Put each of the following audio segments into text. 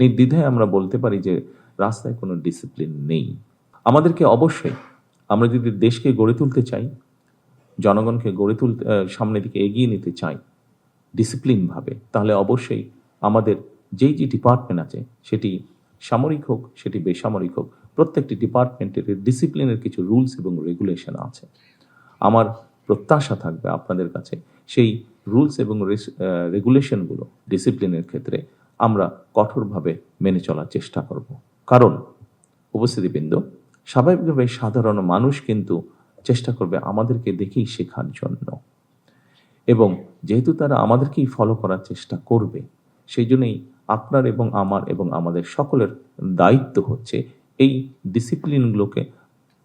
নির্দ্বিধায় আমরা বলতে পারি যে রাস্তায় কোনো ডিসিপ্লিন নেই। আমাদেরকে অবশ্যই, আমরা যদি দেশকে গড়ে তুলতে চাই, জনগণকে গড়ে তুলতে সামনের দিকে এগিয়ে নিতে চাই ডিসিপ্লিনভাবে, তাহলে অবশ্যই আমাদের যেই যে ডিপার্টমেন্ট আছে, সেটি সামরিক হোক, সেটি বেসামরিক হোক, প্রত্যেকটি ডিপার্টমেন্টের ডিসিপ্লিনের কিছু রুলস এবং রেগুলেশন আছে। আমার প্রত্যাশা থাকবে আপনাদের কাছে সেই রুলস এবং রেগুলেশনগুলো ডিসিপ্লিনের ক্ষেত্রে আমরা কঠোরভাবে মেনে চলার চেষ্টা করব। কারণ উপস্থিতিবৃন্দ, স্বাভাবিকভাবে সাধারণ মানুষ কিন্তু চেষ্টা করবে আমাদেরকে দেখেই শেখার জন্য, এবং যেহেতু তারা আমাদেরকেই ফলো করার চেষ্টা করবে, সেই জন্যই আপনার এবং আমার এবং আমাদের সকলের দায়িত্ব হচ্ছে এই ডিসিপ্লিনগুলোকে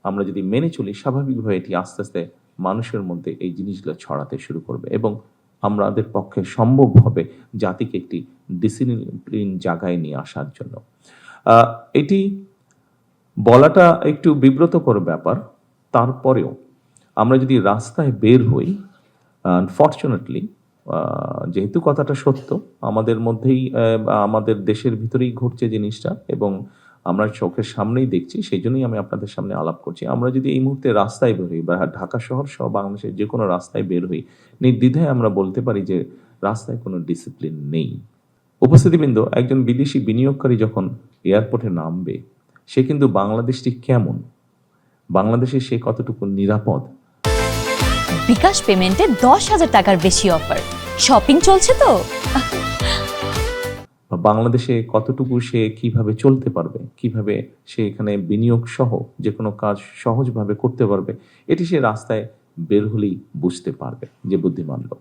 আমরা যদি মেনে চলি, স্বাভাবিকভাবে এটি আস্তে আস্তে মানুষের মধ্যে এই জিনিসগুলো ছড়াতে শুরু করবে এবং আমাদের পক্ষে সম্ভব হবে জাতিকে একটি ডিসিপ্লিন জায়গায় নিয়ে আসার জন্য। এটি বলাটা একটু বিব্রতকর ব্যাপার, তারপরেও আমরা যদি রাস্তায় বের হই, আনফর্চুনেটলি যেহেতু কথাটা সত্য, আমাদের মধ্যেই আমাদের দেশের ভিতরেই ঘটছে জিনিসটা এবং আমরা চোখের সামনেই দেখছি, সেই জন্যই আমি আপনাদের সামনে আলাপ করছি। আমরা যদি এই মুহূর্তে রাস্তায় বের হই বা ঢাকা শহর সহ বাংলাদেশের যে কোনো রাস্তায় বের হই, নির্দ্বিধায় আমরা বলতে পারি যে রাস্তায় কোনো ডিসিপ্লিন নেই। উপস্থিতিবৃন্দ, একজন বিদেশি বিনিয়োগকারী যখন এয়ারপোর্টে নামবে, সে কিন্তু বাংলাদেশটি কেমন, বাংলাদেশে সে কতটুকু নিরাপদ। বিকাশ পেমেন্টে 10,000 টাকার বেশি অফার, শপিং চলছে তো। বাংলাদেশে কতটুকু সে কিভাবে চলতে পারবে, কিভাবে সে এখানে বিনিয়োগ সহ যে কোনো কাজ সহজভাবে করতে পারবে, এটি সে রাস্তায় বের হলেই বুঝতে পারবে যে বুদ্ধিমান লোক।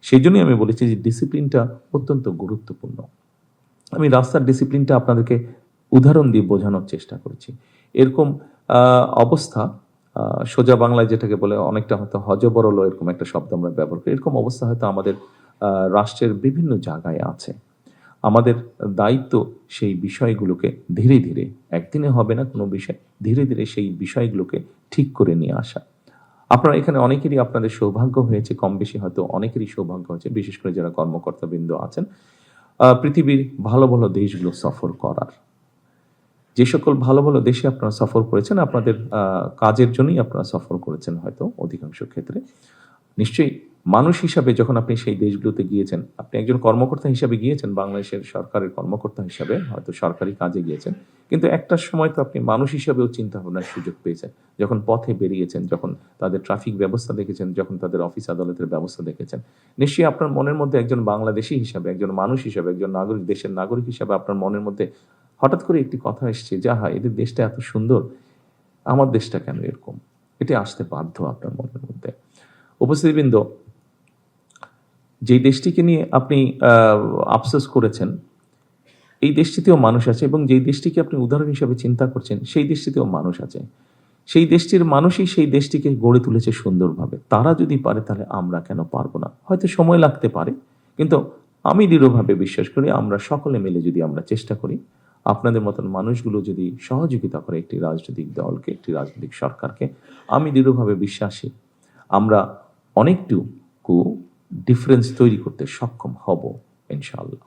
সেই জন্যই আমি বলেছি যে ডিসিপ্লিনটা অত্যন্ত গুরুত্বপূর্ণ। আমি রাস্তার ডিসিপ্লিনটা আপনাদেরকে উদাহরণ দিয়ে বোঝানোর চেষ্টা করেছি। এরকম অবস্থা সোজা বাংলায় যেটাকে বলে অনেকটা হয়তো হজবরল, এরকম একটা শব্দ আমরা ব্যবহার করি, এরকম অবস্থা হয়তো আমাদের রাষ্ট্রের বিভিন্ন জায়গায় আছে। আমাদের দায়িত্ব সেই বিষয়গুলোকে ধীরে ধীরে, একদিনে হবে না কোনো বিষয়, ধীরে ধীরে সেই বিষয়গুলোকে ঠিক করে নিয়ে আসা। আপনারা এখানে অনেকেরই আপনাদের সৌভাগ্য হয়েছে, কম বেশি হয়তো অনেকেরই সৌভাগ্য হয়েছে, বিশেষ করে যারা কর্মকর্তাবৃন্দ আছেন, পৃথিবীর ভালো ভালো দেশগুলো সফর করার। যে সকল ভালো ভালো দেশে আপনারা সফর করেছেন, আপনাদের কাজের জন্যই আপনারা সফর করেছেন হয়তো অধিকাংশ ক্ষেত্রে। নিশ্চয়ই মানুষ হিসাবে যখন আপনি সেই দেশগুলোতে গিয়েছেন, আপনি একজন কর্মকর্তা হিসাবে গিয়েছেন, বাংলাদেশের সরকারের কর্মকর্তা হিসাবে হয়তো সরকারি কাজে গিয়েছেন, কিন্তু একটা সময় তো আপনি মানুষ হিসাবেও চিন্তা ভাবনার সুযোগ পেয়েছেন। যখন পথে বেরিয়েছেন, যখন তাদের ট্রাফিক ব্যবস্থা দেখেছেন, যখন তাদের অফিস আদালতের ব্যবস্থা দেখেছেন, নিশ্চয়ই আপনার মনের মধ্যে একজন বাংলাদেশী হিসাবে, একজন মানুষ হিসাবে, একজন নাগরিক, দেশের নাগরিক হিসাবে আপনার মনের মধ্যে হঠাৎ করে একটি কথা এসছে, যা হয় এদের দেশটা এত সুন্দর, আমার দেশটা কেন এরকম, এটি আসতে বাধ্য আপনার মনের মধ্যে। উপস্থিতিবৃন্দ, যেই দেশটিকে নিয়ে আপনি আফসোস করেছেন, এই দেশটিতেও মানুষ আছে, এবং যেই দেশটিকে আপনি উদাহরণ হিসাবে চিন্তা করছেন, সেই দেশটিতেও মানুষ আছে। সেই দেশটির মানুষই সেই দেশটিকে গড়ে তুলেছে সুন্দরভাবে। তারা যদি পারে, তাহলে আমরা কেন পারবো না? হয়তো সময় লাগতে পারে, কিন্তু আমি দৃঢ়ভাবে বিশ্বাস করি আমরা সকলে মিলে যদি আমরা চেষ্টা করি, আপনাদের মতন মানুষগুলো যদি সহযোগিতা করে একটি রাজনৈতিক দলকে, একটি রাজনৈতিক সরকারকে, আমি দৃঢ়ভাবে বিশ্বাসী আমরা অনেকটুকু ডিফারেন্স তৈরি করতে সক্ষম হব ইনশাআল্লাহ।